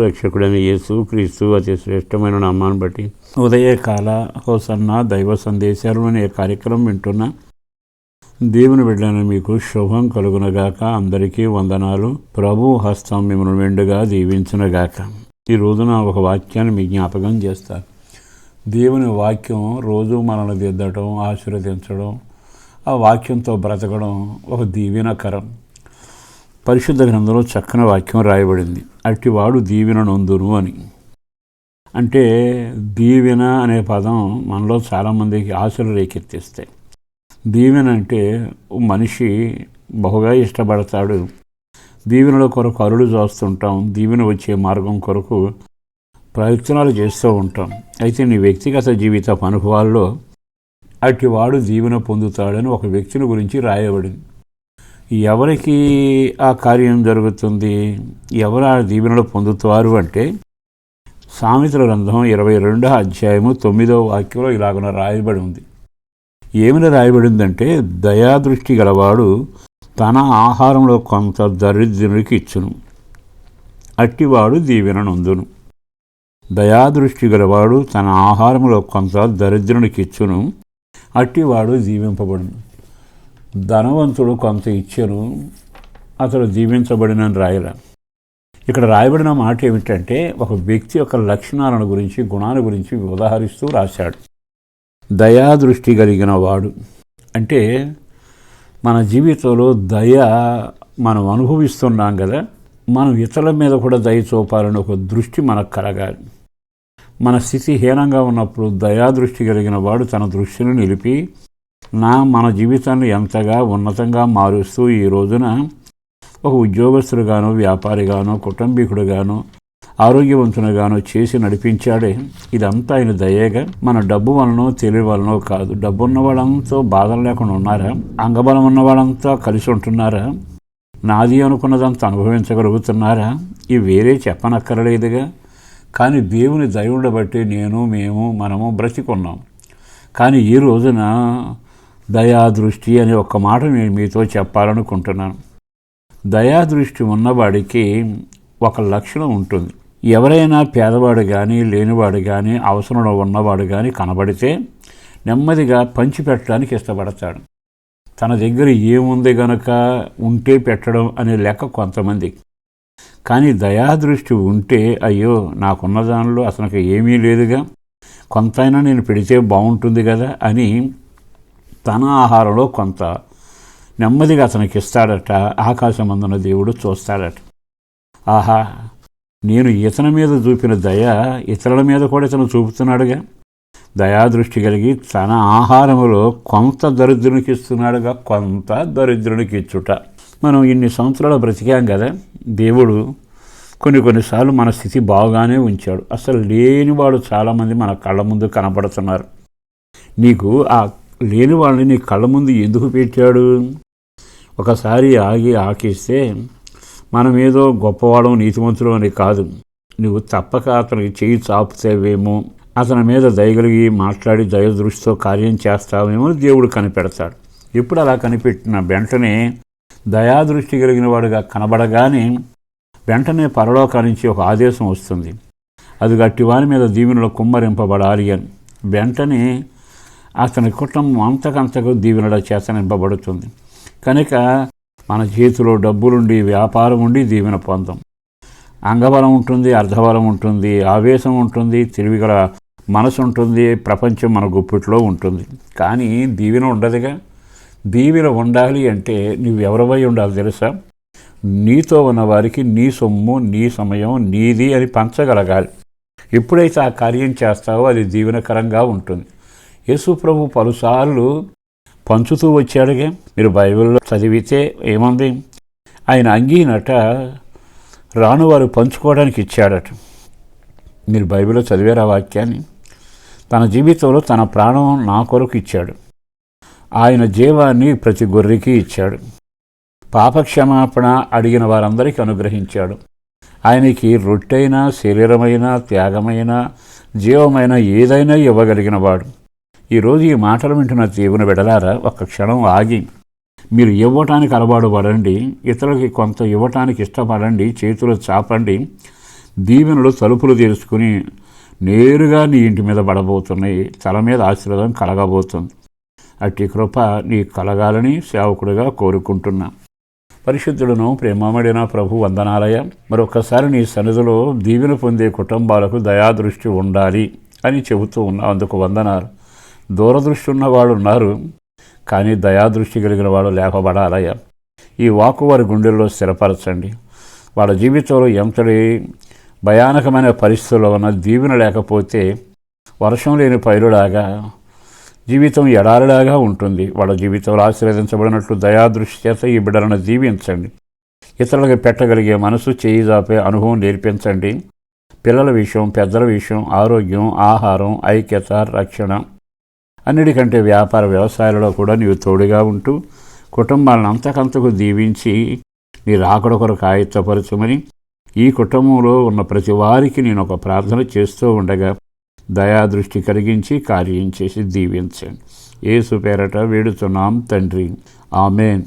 రక్షకుడైన యేసు క్రీస్తు అతి శ్రేష్టమైన నామాన్ని బట్టి ఉదయకాల హోసన్న దైవ సందేశాలు అనే కార్యక్రమం వింటున్న దేవుని బిడ్డలను మీకు శుభం కలుగునగాక. అందరికీ వందనాలు. ప్రభు హస్తం మిమ్మల్ని మెండుగా దీవించునగాక. ఈ రోజున ఒక వాక్యాన్ని మీ జ్ఞాపకం చేస్తారు. దేవుని వాక్యం రోజు మనల్ని దిద్దడం, ఆశీర్వదించడం, ఆ వాక్యంతో బ్రతకడం ఒక దీవెనకరం. పరిశుద్ధ గ్రంథంలో చక్కని వాక్యం రాయబడింది, అట్టివాడు దీవెన నొందును అని. అంటే దీవెన అనే పదం మనలో చాలామందికి ఆశలు రేకెత్తిస్తాయి. దీవెన అంటే మనిషి బహుగా ఇష్టపడతాడు. దీవెనల కొరకు అరుడు చూస్తుంటాం, దీవెన వచ్చే మార్గం కొరకు ప్రయత్నాలు చేస్తూ ఉంటాం. అయితే నీ వ్యక్తిగత జీవిత అనుభవాల్లో అట్టివాడు దీవెన పొందుతాడని ఒక వ్యక్తిని గురించి రాయబడింది. ఎవరికి ఆ కార్యం జరుగుతుంది, ఎవరు ఆ దీవెనలు పొందుతారు అంటే సామెతల గ్రంథం 22వ అధ్యాయము 9వ వాక్యంలో ఇలాగున రాయబడి ఉంది. ఏమని రాయబడిందంటే, దయాదృష్టి గలవాడు తన ఆహారంలో కొంత దరిద్రునికి ఇచ్చును, అట్టివాడు దీవెన నొందును. దయాదృష్టి గలవాడు తన ఆహారంలో కొంత దరిద్రునికి ఇచ్చును, అట్టివాడు దీవింపబడును. ధనవంతుడు కొంత ఇచ్చెను, అతడు దీవించబడినని రాయల. ఇక్కడ రాయబడిన మాట ఏమిటంటే, ఒక వ్యక్తి యొక్క లక్షణాలను గురించి, గుణాల గురించి ఉదాహరిస్తూ రాశాడు. దయాదృష్టి కలిగిన వాడు అంటే మన జీవితంలో దయ మనం అనుభవిస్తున్నాం కదా, మనం ఇతరుల మీద కూడా దయ చూపాలని ఒక దృష్టి మనకు కలగాలి. మన స్థితి హీనంగా ఉన్నప్పుడు దయాదృష్టి కలిగిన వాడు తన దృష్టిని నిలిపి మన జీవితాన్ని ఎంతగా ఉన్నతంగా మారుస్తూ ఈ రోజున ఒక ఉద్యోగస్తుడుగాను, వ్యాపారిగాను, కుటుంబీకుడుగాను, ఆరోగ్యవంతునిగాను చేసి నడిపించాడే. ఇదంతా ఆయన దయేగా. మన డబ్బు వలనో తెలివి వలనో కాదు. డబ్బు ఉన్న వాళ్ళంతా బాధలు లేకుండా ఉన్నారా? అంగబలం ఉన్న వాళ్ళంతా కలిసి ఉంటున్నారా? నాది అనుకున్నదంతా అనుభవించగలుగుతున్నారా? ఇవి వేరే చెప్పనక్కర్లేదుగా. కానీ దేవుని దయను బట్టి మనము బ్రతికున్నాం. కానీ ఈ రోజున దయాదృష్టి అనే ఒక్క మాట నేను మీతో చెప్పాలనుకుంటున్నాను. దయాదృష్టి ఉన్నవాడికి ఒక లక్షణం ఉంటుంది. ఎవరైనా పేదవాడు కానీ, లేనివాడు కానీ, అవసరంలో ఉన్నవాడు కానీ కనబడితే నెమ్మదిగా పంచిపెట్టడానికి ఇష్టపడతాడు. తన దగ్గర ఏముంది గనక ఉంటే పెట్టడం అనే లెక్క కొంతమంది. కానీ దయాదృష్టి ఉంటే, అయ్యో నాకున్న దానిలో అతనికి ఏమీ లేదుగా, కొంతైనా నేను పెడితే బాగుంటుంది కదా అని తన ఆహారంలో కొంత నెమ్మదిగా అతనికి ఇస్తాడట. ఆకాశమందున దేవుడు చూస్తాడట. ఆహా, నేను ఇతని మీద చూపిన దయ ఇతరుల మీద కూడా ఇతను చూపుతున్నాడుగా. దయాదృష్టి కలిగి తన ఆహారంలో కొంత దరిద్రునికి ఇస్తున్నాడుగా. కొంత దరిద్రునికి ఇచ్చుట. మనం ఇన్ని సంవత్సరాలు బ్రతికాం కదా, దేవుడు కొన్నిసార్లు మన స్థితి బాగానే ఉంచాడు. అసలు లేనివాడు చాలామంది మన కళ్ళ ముందు కనపడుతున్నారు. నీకు ఆ లేని వాళ్ళని నీ కళ్ళ ముందు ఎందుకు పెట్టాడు? ఒకసారి ఆకిస్తే మనం ఏదో గొప్పవాళ్ళం, నీతిమంతులు అని కాదు. నువ్వు తప్పక అతనికి చేయి చాపుతావేమో, అతని మీద దయగలిగి మాట్లాడి దయదృష్టితో కార్యం చేస్తావేమో దేవుడు కనిపెడతాడు. ఎప్పుడు అలా కనిపెట్టిన వెంటనే దయాదృష్టి కలిగిన వాడుగా కనబడగానే వెంటనే పరలోకా నుంచి ఒక ఆదేశం వస్తుంది. అది గట్టివాని మీద దీవెనలు కుమ్మరింపబడాలి అని. వెంటనే అతని కుటుంబం అంతకంతకు దీవెనల చేత నింపబడుతుంది. కనుక మన చేతిలో డబ్బులుండి, వ్యాపారం ఉండి దీవెన పొందాం. అంగబలం ఉంటుంది, అర్ధబలం ఉంటుంది, ఆవేశం ఉంటుంది, తెలివిగల మనసు ఉంటుంది, ప్రపంచం మన గుప్పిట్లో ఉంటుంది. కానీ దీవెన ఉండదుగా. దీవెన ఉండాలి అంటే నువ్వెవరివై ఉండాలి తెలుసా? నీతో ఉన్నవారికి నీ సొమ్ము, నీ సమయం నీది అని పంచగలగాలి. ఎప్పుడైతే ఆ కార్యం చేస్తావో అది దీవెనకరంగా ఉంటుంది. యేసు ప్రభు పలుసార్లు పంచుతూ వచ్చాడుగా. మీరు బైబిల్లో చదివితే ఏముంది? ఆయన అంగీనట రానువారు పంచుకోవడానికి ఇచ్చాడట. మీరు బైబిల్లో చదివారు ఆ వాక్యాన్ని. తన జీవితంలో తన ప్రాణం నా కొరకు ఇచ్చాడు. ఆయన జీవాన్ని ప్రతి గొర్రెకి ఇచ్చాడు. పాపక్షమాపణ అడిగిన వారందరికీ అనుగ్రహించాడు. ఆయనకి రొట్టెైన, శరీరమైన, త్యాగమైన, జీవమైన ఏదైనా ఇవ్వగలిగిన వాడు. ఈరోజు ఈ మాటలు వింటున్న దేవుని బిడ్డలారా, ఒక్క క్షణం ఆగి మీరు ఇవ్వటానికి అలవాటు పడండి. ఇతరులకి కొంత ఇవ్వటానికి ఇష్టపడండి. చేతులు చాపండి. దీవెనలు తలుపులు తెరుచుకుని నేరుగా నీ ఇంటి మీద పడబోతున్నాయి. తల మీద ఆశీర్వాదం కలగబోతుంది. అట్టి కృప నీ కలగాలని సేవకుడిగా కోరుకుంటున్నా. పరిశుద్ధులను ప్రేమమడిన ప్రభు వందనాలయ. మరొకసారి నీ సన్నిధిలో దీవెన పొందే కుటుంబాలకు దయాదృష్టి ఉండాలి అని చెబుతూ ఉన్నా. అందుకు వందనాలు. దూరదృష్టి ఉన్నవాడు ఉన్నారు, కానీ దయాదృష్టి కలిగిన వాడు లేపబడాలయ్యా. ఈ వాక్కు వారి గుండెల్లో స్థిరపరచండి. వాళ్ళ జీవితంలో ఎంతటి భయానకమైన పరిస్థితుల్లో ఉన్న దీవెన లేకపోతే వర్షం లేని పైరులాగా జీవితం ఎడారిలాగా ఉంటుంది. వాళ్ళ జీవితంలో ఆశీర్వదించబడినట్లు దయాదృష్టి చేత ఈ బిడ్డలను దీవించండి. ఇతరులకు పెట్టగలిగే మనసు చేయి జాపే అనుభవం నేర్పించండి. పిల్లల విషయం, పెద్దల విషయం, ఆరోగ్యం, ఆహారం, ఐక్యత, రక్షణ, అన్నిటికంటే వ్యాపార వ్యవసాయాలలో కూడా నీవు తోడుగా ఉంటూ కుటుంబాలను అంతకంతకు దీవించి నీ రాకడ కొరకు ఆయత్తపరచమని ఈ కుటుంబంలో ఉన్న ప్రతి వారికి నేను ఒక ప్రార్థన చేస్తూ ఉండగా దయాదృష్టి కలిగించి కార్యం చేసి దీవించండి. యేసు పేరట వేడుతున్నాం తండ్రి. ఆమేన్.